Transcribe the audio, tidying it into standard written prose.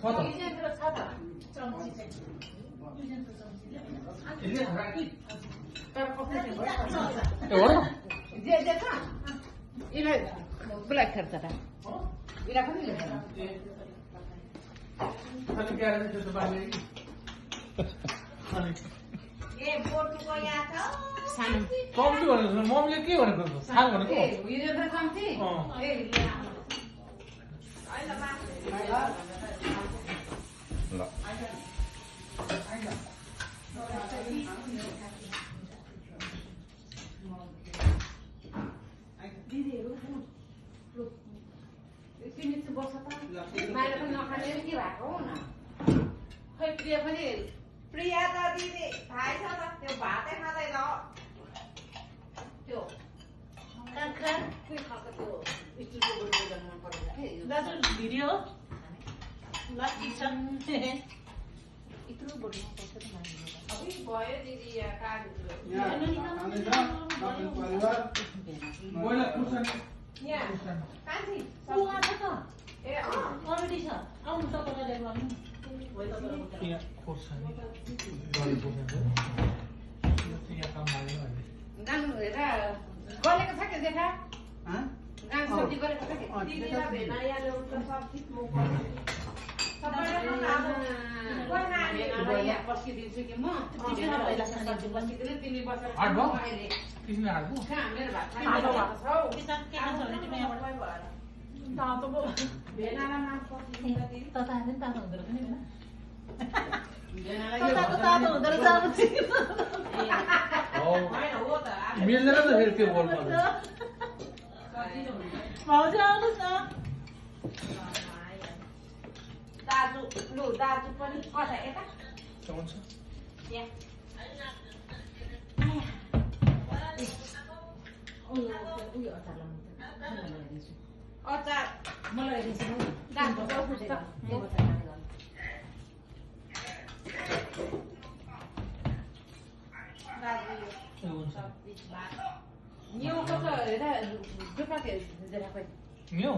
유젠트로 사다. 점치 유젠트 점치. 이제 가라니. तर कसले ఎవరు जे जे छ इले ब्ल्याक खर्च त इला पनि लेख्छ अनि ग्यारेज त्यो बाले अनि ए बोटुको यहाँ छ सानो कम्ती भनेको मम्मीले के भनेको सानो भनेको ए यो त कम्ती ए अहिले माथि ल तिमी चाहिँ बस्छ त बाहिर पनि नखाने के भएको हो न खै प्रिया पनि प्रिया त दिदी थाहै छ त त्यो भातै खाँदैन त्यो खान के खाएको त्यो स्टिलको बोतल मन परेको थियो दाजु भिडियो लकी छ यत्रो बोतल पैसा त माग्नु अबि भयो दिदी यहाँ कागज बोला कुसन यहाँ कान्छी पुवा छ त ए अलरेडी छ आउनु तपाईलाई गर्नु यहाँ कुसन गरी पुग्छ यहाँ काम लाग्यो अहिले गाङ हेर गलेको छ के देखा ह गाङ सब्जी गरेको छ के दिदीलाई भेनाया ल्याउनु त सब ठिक म बस्किदिन्छु कि म बस्किदिनु तिमी बसेर आठ भयो? अहिले किन हाल्नु कहाँ मेरो भात भेनालाई माफ पर्छ होइन हो त मिल्दैन त फेरि त्यो बोल दाजु लु दाजु पनि कता यता चौन्छ यहाँ अचार मलाई दाजु बस्नु त दाजु यो हुन्छ भात न्यू कसो हेर दुःख के हेरेर खोइ न्यू